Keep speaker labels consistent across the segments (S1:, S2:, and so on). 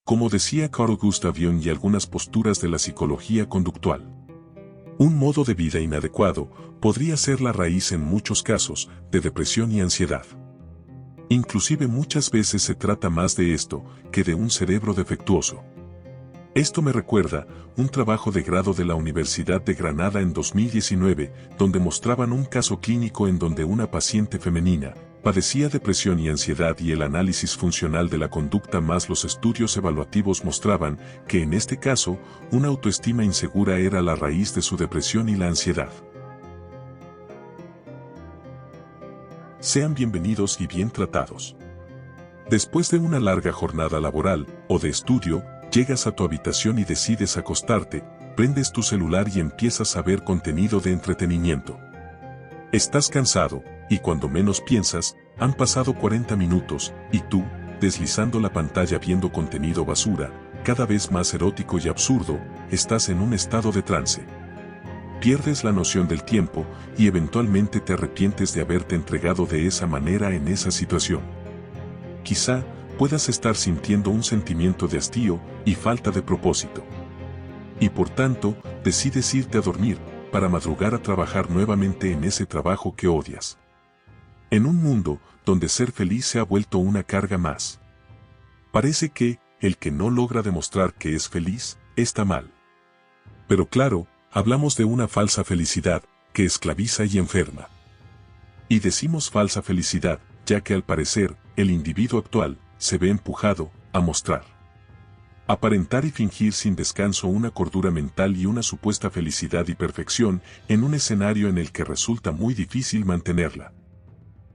S1: como decía Carl Gustav Jung, y algunas posturas de la psicología conductual. Un modo de vida inadecuado podría ser la raíz en muchos casos de depresión y ansiedad. Inclusive muchas veces se trata más de esto que de un cerebro defectuoso. Esto me recuerda un trabajo de grado de la Universidad de Granada en 2019, donde mostraban un caso clínico en donde una paciente femenina padecía depresión y ansiedad, y el análisis funcional de la conducta más los estudios evaluativos mostraban que en este caso, una autoestima insegura era la raíz de su depresión y la ansiedad. Sean bienvenidos y bien tratados. Después de una larga jornada laboral o de estudio, llegas a tu habitación y decides acostarte, prendes tu celular y empiezas a ver contenido de entretenimiento. Estás cansado, y cuando menos piensas, han pasado 40 minutos, y tú, deslizando la pantalla viendo contenido basura, cada vez más erótico y absurdo, estás en un estado de trance. Pierdes la noción del tiempo, y eventualmente te arrepientes de haberte entregado de esa manera en esa situación. Quizá puedas estar sintiendo un sentimiento de hastío y falta de propósito. Y por tanto, decides irte a dormir, para madrugar a trabajar nuevamente en ese trabajo que odias. En un mundo donde ser feliz se ha vuelto una carga más. Parece que, el que no logra demostrar que es feliz, está mal. Pero claro, hablamos de una falsa felicidad, que esclaviza y enferma. Y decimos falsa felicidad, ya que al parecer, el individuo actual, se ve empujado a mostrar, aparentar y fingir sin descanso una cordura mental y una supuesta felicidad y perfección en un escenario en el que resulta muy difícil mantenerla.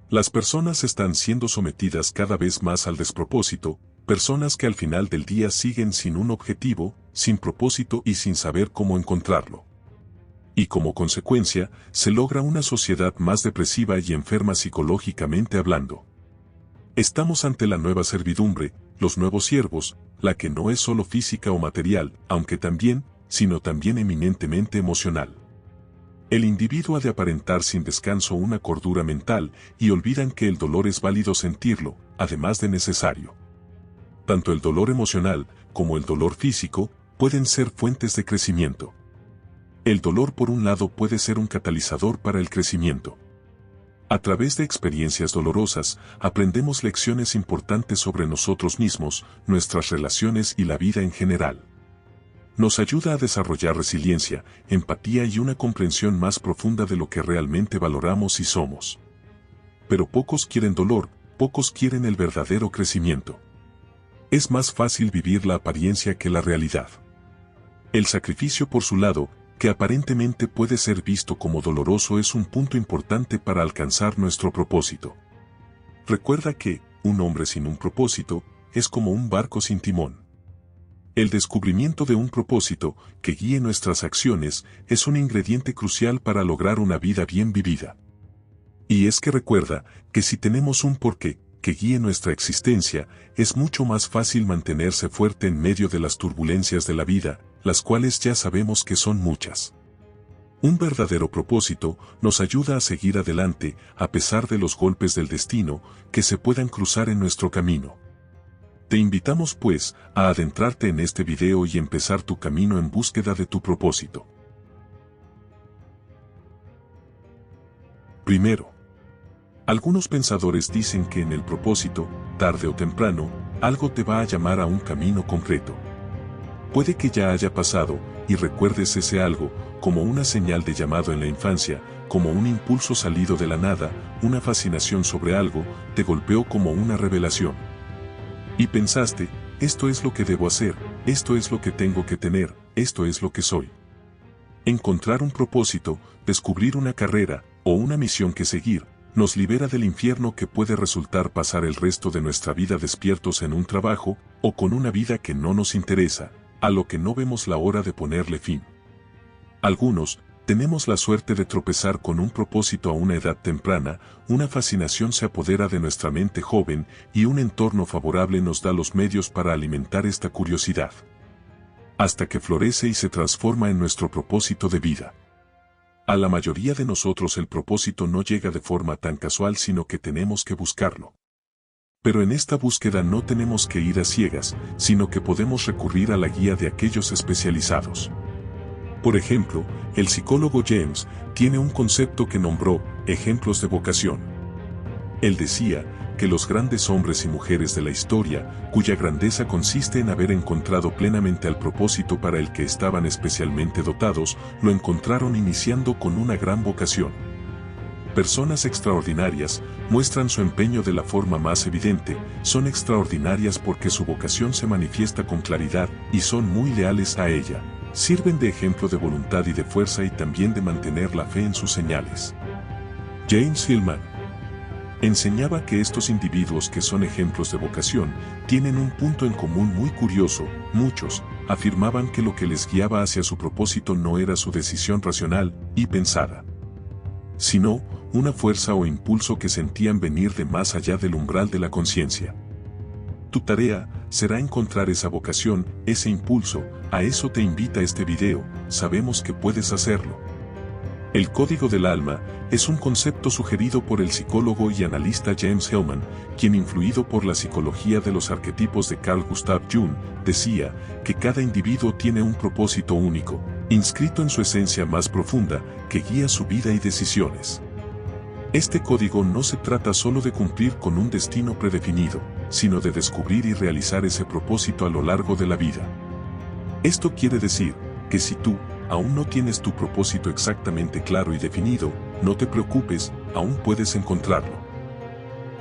S1: Las personas están siendo sometidas cada vez más al despropósito, personas que al final del día siguen sin un objetivo, sin propósito y sin saber cómo encontrarlo. Y como consecuencia, se logra una sociedad más depresiva y enferma psicológicamente hablando. Estamos ante la nueva servidumbre, los nuevos siervos, la que no es solo física o material, aunque también, sino también eminentemente emocional. El individuo ha de aparentar sin descanso una cordura mental, y olvidan que el dolor es válido sentirlo, además de necesario. Tanto el dolor emocional, como el dolor físico, pueden ser fuentes de crecimiento. El dolor por un lado puede ser un catalizador para el crecimiento. A través de experiencias dolorosas, aprendemos lecciones importantes sobre nosotros mismos, nuestras relaciones y la vida en general. Nos ayuda a desarrollar resiliencia, empatía y una comprensión más profunda de lo que realmente valoramos y somos. Pero pocos quieren dolor, pocos quieren el verdadero crecimiento. Es más fácil vivir la apariencia que la realidad. El sacrificio por su lado, que aparentemente puede ser visto como doloroso, es un punto importante para alcanzar nuestro propósito. Recuerda que, un hombre sin un propósito, es como un barco sin timón. El descubrimiento de un propósito, que guíe nuestras acciones, es un ingrediente crucial para lograr una vida bien vivida. Y es que recuerda, que si tenemos un porqué, que guíe nuestra existencia, es mucho más fácil mantenerse fuerte en medio de las turbulencias de la vida, las cuales ya sabemos que son muchas. Un verdadero propósito nos ayuda a seguir adelante a pesar de los golpes del destino que se puedan cruzar en nuestro camino. Te invitamos pues a adentrarte en este video y empezar tu camino en búsqueda de tu propósito. Primero, algunos pensadores dicen que en el propósito, tarde o temprano, algo te va a llamar a un camino concreto. Puede que ya haya pasado, y recuerdes ese algo, como una señal de llamado en la infancia, como un impulso salido de la nada, una fascinación sobre algo, te golpeó como una revelación. Y pensaste, esto es lo que debo hacer, esto es lo que tengo que tener, esto es lo que soy. Encontrar un propósito, descubrir una carrera, o una misión que seguir, nos libera del infierno que puede resultar pasar el resto de nuestra vida despiertos en un trabajo, o con una vida que no nos interesa, a lo que no vemos la hora de ponerle fin. Algunos, tenemos la suerte de tropezar con un propósito a una edad temprana, una fascinación se apodera de nuestra mente joven, y un entorno favorable nos da los medios para alimentar esta curiosidad. Hasta que florece y se transforma en nuestro propósito de vida. A la mayoría de nosotros el propósito no llega de forma tan casual, sino que tenemos que buscarlo. Pero en esta búsqueda no tenemos que ir a ciegas, sino que podemos recurrir a la guía de aquellos especializados. Por ejemplo, el psicólogo James tiene un concepto que nombró ejemplos de vocación. Él decía que los grandes hombres y mujeres de la historia, cuya grandeza consiste en haber encontrado plenamente al propósito para el que estaban especialmente dotados, lo encontraron iniciando con una gran vocación. Personas extraordinarias muestran su empeño de la forma más evidente, son extraordinarias porque su vocación se manifiesta con claridad y son muy leales a ella. Sirven de ejemplo de voluntad y de fuerza y también de mantener la fe en sus señales. James Hillman enseñaba que estos individuos que son ejemplos de vocación tienen un punto en común muy curioso. Muchos afirmaban que lo que les guiaba hacia su propósito no era su decisión racional y pensada, sino una fuerza o impulso que sentían venir de más allá del umbral de la conciencia. Tu tarea será encontrar esa vocación, ese impulso. A eso te invita este video. Sabemos que puedes hacerlo. El código del alma es un concepto sugerido por el psicólogo y analista James Hillman, quien, influido por la psicología de los arquetipos de Carl Gustav Jung, decía que cada individuo tiene un propósito único, inscrito en su esencia más profunda, que guía su vida y decisiones. Este código no se trata solo de cumplir con un destino predefinido, sino de descubrir y realizar ese propósito a lo largo de la vida. Esto quiere decir que si tú aún no tienes tu propósito exactamente claro y definido, no te preocupes, aún puedes encontrarlo.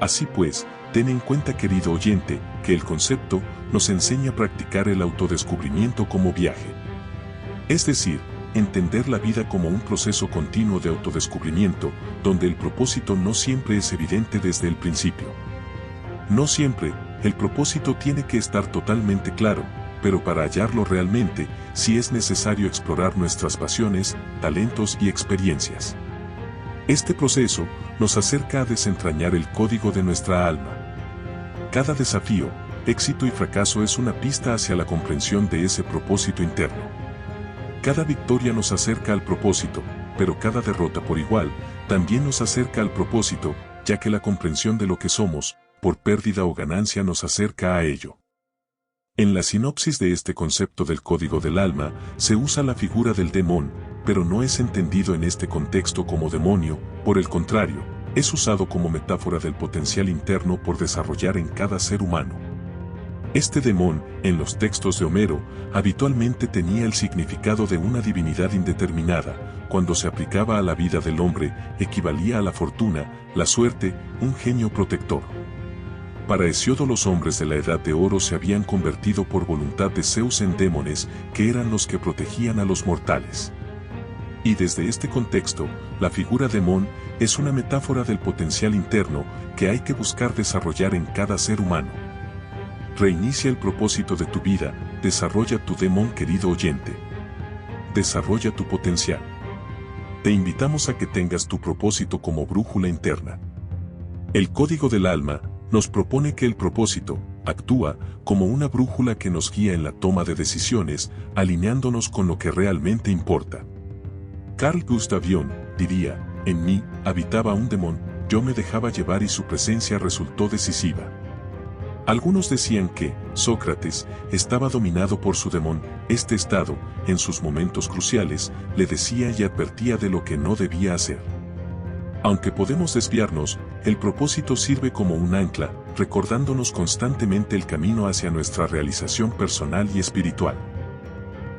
S1: Así pues, ten en cuenta, querido oyente, que el concepto nos enseña a practicar el autodescubrimiento como viaje. Es decir, entender la vida como un proceso continuo de autodescubrimiento, donde el propósito no siempre es evidente desde el principio. No siempre, el propósito tiene que estar totalmente claro, pero para hallarlo realmente, sí es necesario explorar nuestras pasiones, talentos y experiencias. Este proceso nos acerca a desentrañar el código de nuestra alma. Cada desafío, éxito y fracaso es una pista hacia la comprensión de ese propósito interno. Cada victoria nos acerca al propósito, pero cada derrota por igual, también nos acerca al propósito, ya que la comprensión de lo que somos, por pérdida o ganancia, nos acerca a ello. En la sinopsis de este concepto del código del alma, se usa la figura del demonio, pero no es entendido en este contexto como demonio, por el contrario, es usado como metáfora del potencial interno por desarrollar en cada ser humano. Este demonio, en los textos de Homero, habitualmente tenía el significado de una divinidad indeterminada. Cuando se aplicaba a la vida del hombre, equivalía a la fortuna, la suerte, un genio protector. Para Hesíodo, los hombres de la Edad de Oro se habían convertido por voluntad de Zeus en demones, que eran los que protegían a los mortales. Y desde este contexto, la figura demon es una metáfora del potencial interno que hay que buscar desarrollar en cada ser humano. Reinicia el propósito de tu vida, desarrolla tu demon, querido oyente. Desarrolla tu potencial. Te invitamos a que tengas tu propósito como brújula interna. El código del alma nos propone que el propósito actúa como una brújula que nos guía en la toma de decisiones, alineándonos con lo que realmente importa. Carl Gustav Jung diría: en mí habitaba un demonio, yo me dejaba llevar y su presencia resultó decisiva. Algunos decían que Sócrates estaba dominado por su demonio. Este estado, en sus momentos cruciales, le decía y advertía de lo que no debía hacer. Aunque podemos desviarnos, el propósito sirve como un ancla, recordándonos constantemente el camino hacia nuestra realización personal y espiritual.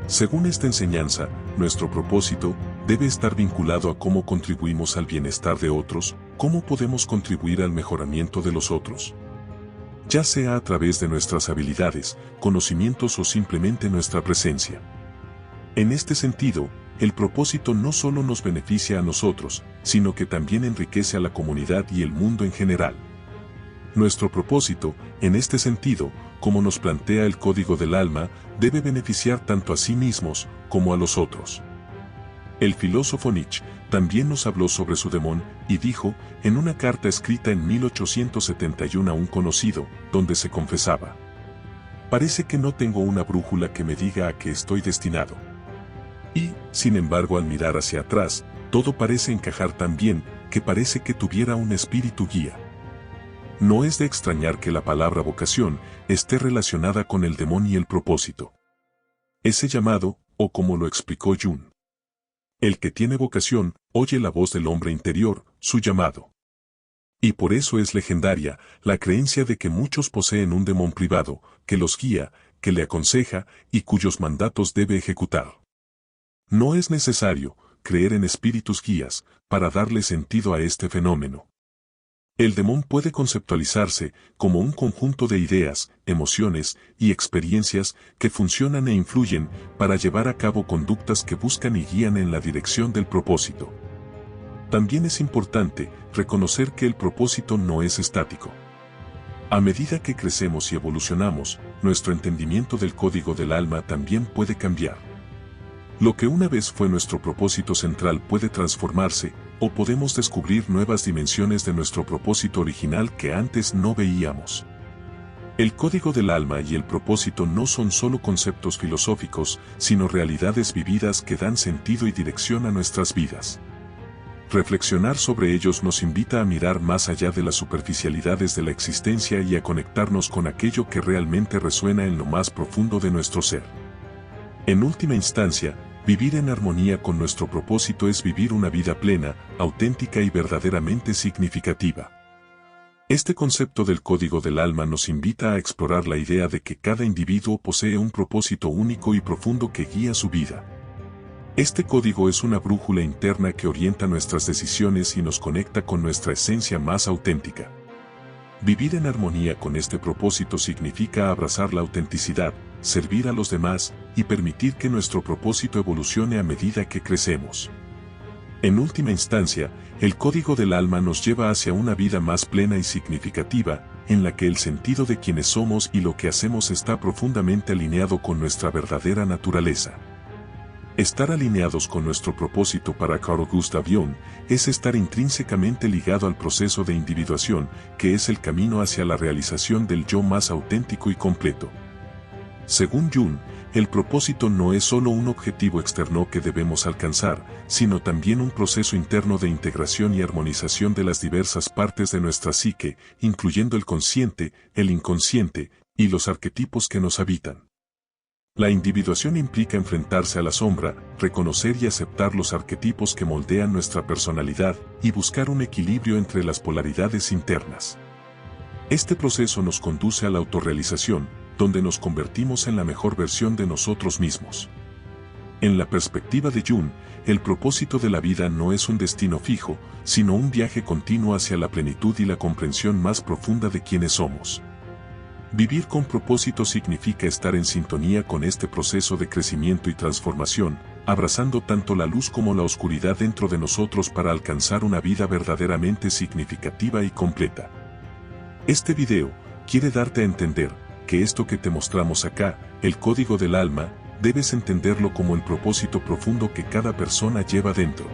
S1: Según esta enseñanza, nuestro propósito debe estar vinculado a cómo contribuimos al bienestar de otros, cómo podemos contribuir al mejoramiento de los otros, ya sea a través de nuestras habilidades, conocimientos o simplemente nuestra presencia. En este sentido, el propósito no solo nos beneficia a nosotros, sino que también enriquece a la comunidad y el mundo en general. Nuestro propósito, en este sentido, como nos plantea el código del alma, debe beneficiar tanto a sí mismos como a los otros. El filósofo Nietzsche también nos habló sobre su demonio y dijo, en una carta escrita en 1871 a un conocido, donde se confesaba: parece que no tengo una brújula que me diga a qué estoy destinado. Y, sin embargo, al mirar hacia atrás, todo parece encajar tan bien, que parece que tuviera un espíritu guía. No es de extrañar que la palabra vocación esté relacionada con el demonio y el propósito. Ese llamado, o como lo explicó Jung, el que tiene vocación, oye la voz del hombre interior, su llamado. Y por eso es legendaria la creencia de que muchos poseen un demonio privado, que los guía, que le aconseja y cuyos mandatos debe ejecutar. No es necesario creer en espíritus guías para darle sentido a este fenómeno. El demonio puede conceptualizarse como un conjunto de ideas, emociones y experiencias que funcionan e influyen para llevar a cabo conductas que buscan y guían en la dirección del propósito. También es importante reconocer que el propósito no es estático. A medida que crecemos y evolucionamos, nuestro entendimiento del código del alma también puede cambiar. Lo que una vez fue nuestro propósito central puede transformarse, o podemos descubrir nuevas dimensiones de nuestro propósito original que antes no veíamos. El código del alma y el propósito no son solo conceptos filosóficos, sino realidades vividas que dan sentido y dirección a nuestras vidas. Reflexionar sobre ellos nos invita a mirar más allá de las superficialidades de la existencia y a conectarnos con aquello que realmente resuena en lo más profundo de nuestro ser. En última instancia, vivir en armonía con nuestro propósito es vivir una vida plena, auténtica y verdaderamente significativa. Este concepto del código del alma nos invita a explorar la idea de que cada individuo posee un propósito único y profundo que guía su vida. Este código es una brújula interna que orienta nuestras decisiones y nos conecta con nuestra esencia más auténtica. Vivir en armonía con este propósito significa abrazar la autenticidad, servir a los demás y permitir que nuestro propósito evolucione a medida que crecemos. En última instancia, el código del alma nos lleva hacia una vida más plena y significativa, en la que el sentido de quienes somos y lo que hacemos está profundamente alineado con nuestra verdadera naturaleza. Estar alineados con nuestro propósito para Carl Gustav Jung es estar intrínsecamente ligado al proceso de individuación, que es el camino hacia la realización del yo más auténtico y completo. Según Jung, el propósito no es solo un objetivo externo que debemos alcanzar, sino también un proceso interno de integración y armonización de las diversas partes de nuestra psique, incluyendo el consciente, el inconsciente y los arquetipos que nos habitan. La individuación implica enfrentarse a la sombra, reconocer y aceptar los arquetipos que moldean nuestra personalidad y buscar un equilibrio entre las polaridades internas. Este proceso nos conduce a la autorrealización, donde nos convertimos en la mejor versión de nosotros mismos. En la perspectiva de Jung, el propósito de la vida no es un destino fijo, sino un viaje continuo hacia la plenitud y la comprensión más profunda de quienes somos. Vivir con propósito significa estar en sintonía con este proceso de crecimiento y transformación, abrazando tanto la luz como la oscuridad dentro de nosotros para alcanzar una vida verdaderamente significativa y completa. Este video quiere darte a entender que esto que te mostramos acá, el código del alma, debes entenderlo como el propósito profundo que cada persona lleva dentro.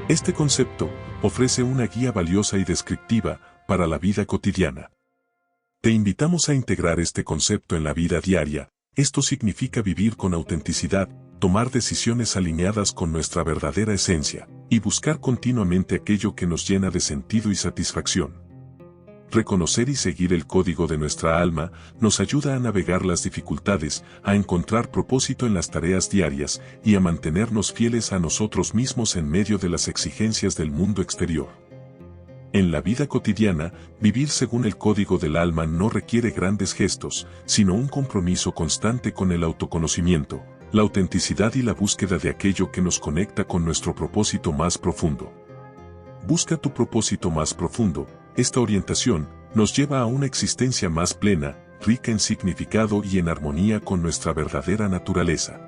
S1: Este concepto ofrece una guía valiosa y descriptiva para la vida cotidiana. Te invitamos a integrar este concepto en la vida diaria. Esto significa vivir con autenticidad, tomar decisiones alineadas con nuestra verdadera esencia, y buscar continuamente aquello que nos llena de sentido y satisfacción. Reconocer y seguir el código de nuestra alma nos ayuda a navegar las dificultades, a encontrar propósito en las tareas diarias y a mantenernos fieles a nosotros mismos en medio de las exigencias del mundo exterior. En la vida cotidiana, vivir según el código del alma no requiere grandes gestos, sino un compromiso constante con el autoconocimiento, la autenticidad y la búsqueda de aquello que nos conecta con nuestro propósito más profundo. Busca tu propósito más profundo. Esta orientación nos lleva a una existencia más plena, rica en significado y en armonía con nuestra verdadera naturaleza.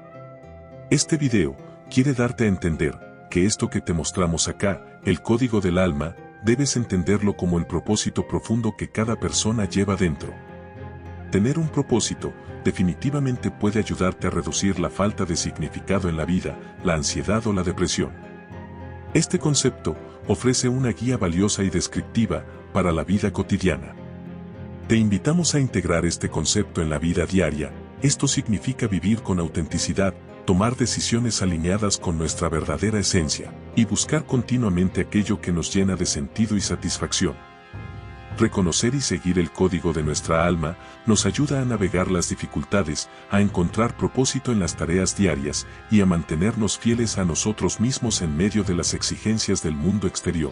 S1: Este video quiere darte a entender que esto que te mostramos acá, el código del alma, debes entenderlo como el propósito profundo que cada persona lleva dentro. Tener un propósito definitivamente puede ayudarte a reducir la falta de significado en la vida, la ansiedad o la depresión. Este concepto ofrece una guía valiosa y descriptiva para la vida cotidiana. Te invitamos a integrar este concepto en la vida diaria. Esto significa vivir con autenticidad, tomar decisiones alineadas con nuestra verdadera esencia, y buscar continuamente aquello que nos llena de sentido y satisfacción. Reconocer y seguir el código de nuestra alma nos ayuda a navegar las dificultades, a encontrar propósito en las tareas diarias y a mantenernos fieles a nosotros mismos en medio de las exigencias del mundo exterior.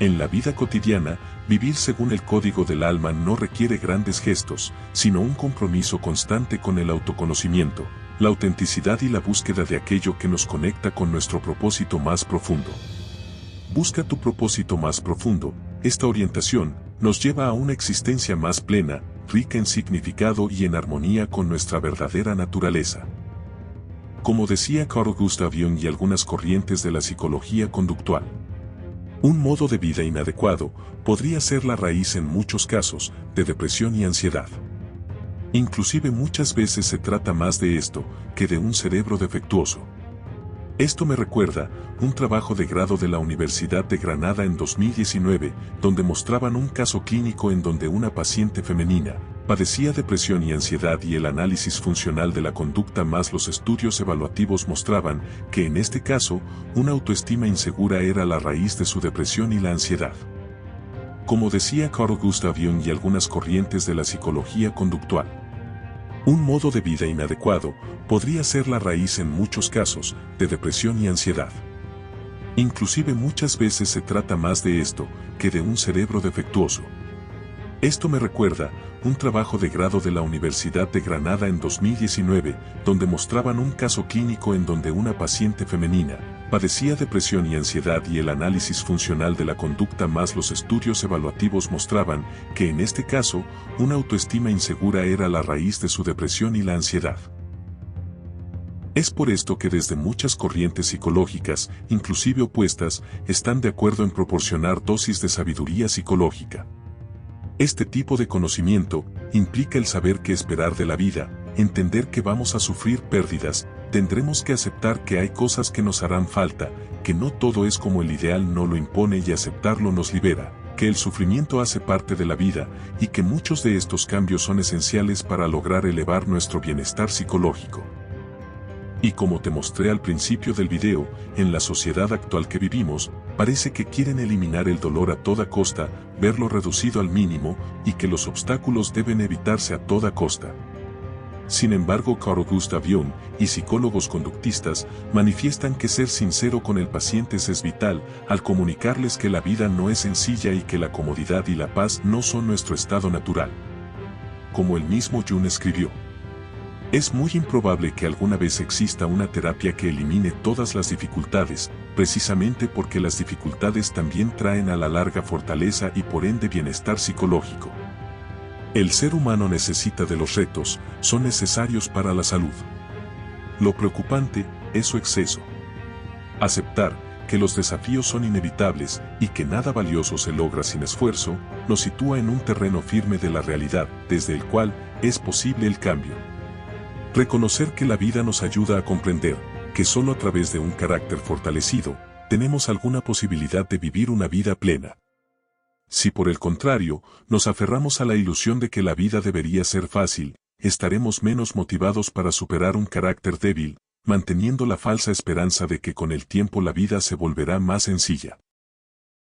S1: En la vida cotidiana, vivir según el código del alma no requiere grandes gestos, sino un compromiso constante con el autoconocimiento, la autenticidad y la búsqueda de aquello que nos conecta con nuestro propósito más profundo. Busca tu propósito más profundo. Esta orientación nos lleva a una existencia más plena, rica en significado y en armonía con nuestra verdadera naturaleza. Como decía Carl Gustav Jung y algunas corrientes de la psicología conductual, un modo de vida inadecuado podría ser la raíz en muchos casos de depresión y ansiedad. Inclusive muchas veces se trata más de esto que de un cerebro defectuoso. Esto me recuerda un trabajo de grado de la Universidad de Granada en 2019, donde mostraban un caso clínico en donde una paciente femenina padecía depresión y ansiedad y el análisis funcional de la conducta más los estudios evaluativos mostraban que en este caso, una autoestima insegura era la raíz de su depresión y la ansiedad. Como decía Carl Gustav Jung y algunas corrientes de la psicología conductual, un modo de vida inadecuado podría ser la raíz en muchos casos de depresión y ansiedad. Inclusive muchas veces se trata más de esto que de un cerebro defectuoso. Esto me recuerda un trabajo de grado de la Universidad de Granada en 2019, donde mostraban un caso clínico en donde una paciente femenina padecía depresión y ansiedad y el análisis funcional de la conducta más los estudios evaluativos mostraban que en este caso, una autoestima insegura era la raíz de su depresión y la ansiedad. Es por esto que desde muchas corrientes psicológicas, inclusive opuestas, están de acuerdo en proporcionar dosis de sabiduría psicológica. Este tipo de conocimiento implica el saber qué esperar de la vida, entender que vamos a sufrir pérdidas, tendremos que aceptar que hay cosas que nos harán falta, que no todo es como el ideal no lo impone y aceptarlo nos libera, que el sufrimiento hace parte de la vida y que muchos de estos cambios son esenciales para lograr elevar nuestro bienestar psicológico. Y como te mostré al principio del video, en la sociedad actual que vivimos, parece que quieren eliminar el dolor a toda costa, verlo reducido al mínimo, y que los obstáculos deben evitarse a toda costa. Sin embargo, Carl Gustav Jung y psicólogos conductistas manifiestan que ser sincero con el paciente es vital, al comunicarles que la vida no es sencilla y que la comodidad y la paz no son nuestro estado natural. Como el mismo Jung escribió, es muy improbable que alguna vez exista una terapia que elimine todas las dificultades, precisamente porque las dificultades también traen a la larga fortaleza y por ende bienestar psicológico. El ser humano necesita de los retos, son necesarios para la salud. Lo preocupante es su exceso. Aceptar que los desafíos son inevitables y que nada valioso se logra sin esfuerzo, nos sitúa en un terreno firme de la realidad, desde el cual es posible el cambio. Reconocer que la vida nos ayuda a comprender que solo a través de un carácter fortalecido, tenemos alguna posibilidad de vivir una vida plena. Si por el contrario, nos aferramos a la ilusión de que la vida debería ser fácil, estaremos menos motivados para superar un carácter débil, manteniendo la falsa esperanza de que con el tiempo la vida se volverá más sencilla.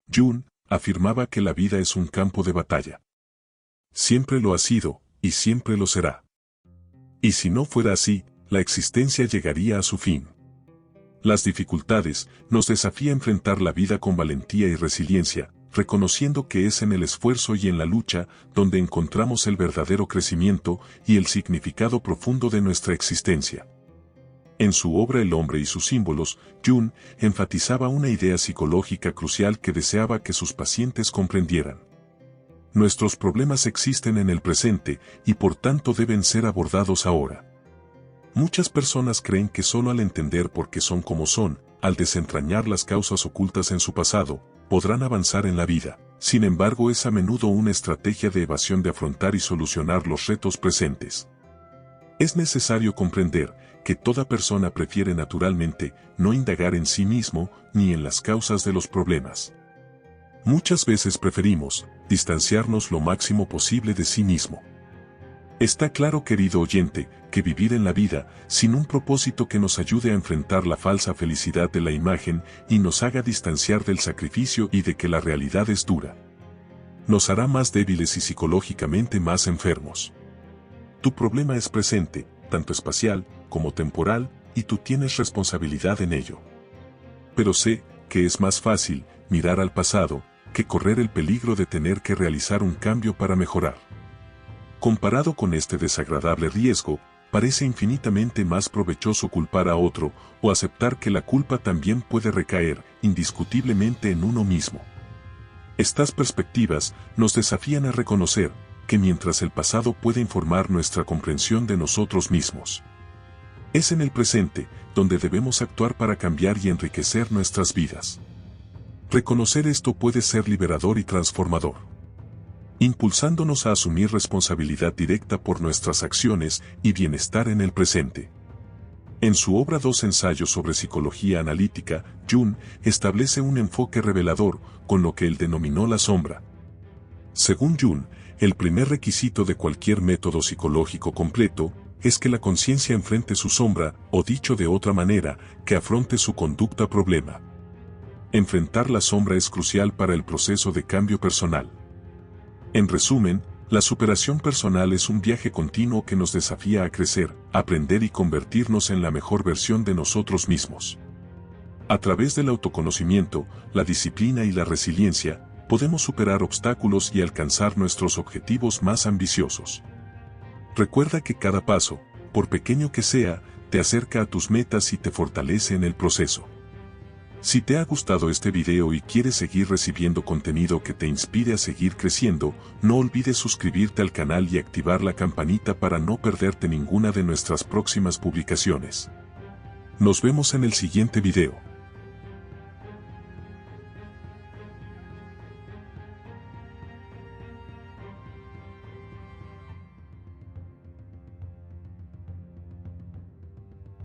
S1: Jung afirmaba que la vida es un campo de batalla. Siempre lo ha sido, y siempre lo será. Y si no fuera así, la existencia llegaría a su fin. Las dificultades nos desafía a enfrentar la vida con valentía y resiliencia, reconociendo que es en el esfuerzo y en la lucha donde encontramos el verdadero crecimiento y el significado profundo de nuestra existencia. En su obra El hombre y sus símbolos, Jung enfatizaba una idea psicológica crucial que deseaba que sus pacientes comprendieran. Nuestros problemas existen en el presente y por tanto deben ser abordados ahora. Muchas personas creen que solo al entender por qué son como son, al desentrañar las causas ocultas en su pasado, podrán avanzar en la vida. Sin embargo, es a menudo una estrategia de evasión de afrontar y solucionar los retos presentes. Es necesario comprender que toda persona prefiere naturalmente no indagar en sí mismo ni en las causas de los problemas. Muchas veces preferimos distanciarnos lo máximo posible de sí mismo. Está claro, querido oyente, que vivir en la vida sin un propósito que nos ayude a enfrentar la falsa felicidad de la imagen y nos haga distanciar del sacrificio y de que la realidad es dura. nos hará más débiles y psicológicamente más enfermos. Tu problema es presente, tanto espacial como temporal, y tú tienes responsabilidad en ello. Pero sé que es más fácil mirar al pasado que correr el peligro de tener que realizar un cambio para mejorar. Comparado con este desagradable riesgo, parece infinitamente más provechoso culpar a otro o aceptar que la culpa también puede recaer indiscutiblemente en uno mismo. Estas perspectivas nos desafían a reconocer que mientras el pasado puede informar nuestra comprensión de nosotros mismos, es en el presente donde debemos actuar para cambiar y enriquecer nuestras vidas. Reconocer esto puede ser liberador y transformador, impulsándonos a asumir responsabilidad directa por nuestras acciones y bienestar en el presente. En su obra Dos ensayos sobre psicología analítica, Jung establece un enfoque revelador con lo que él denominó la sombra. Según Jung, el primer requisito de cualquier método psicológico completo es que la conciencia enfrente su sombra, o dicho de otra manera, que afronte su conducta problema. Enfrentar la sombra es crucial para el proceso de cambio personal. En resumen, la superación personal es un viaje continuo que nos desafía a crecer, aprender y convertirnos en la mejor versión de nosotros mismos. A través del autoconocimiento, la disciplina y la resiliencia, podemos superar obstáculos y alcanzar nuestros objetivos más ambiciosos. Recuerda que cada paso, por pequeño que sea, te acerca a tus metas y te fortalece en el proceso. Si te ha gustado este video y quieres seguir recibiendo contenido que te inspire a seguir creciendo, no olvides suscribirte al canal y activar la campanita para no perderte ninguna de nuestras próximas publicaciones. Nos vemos en el siguiente video.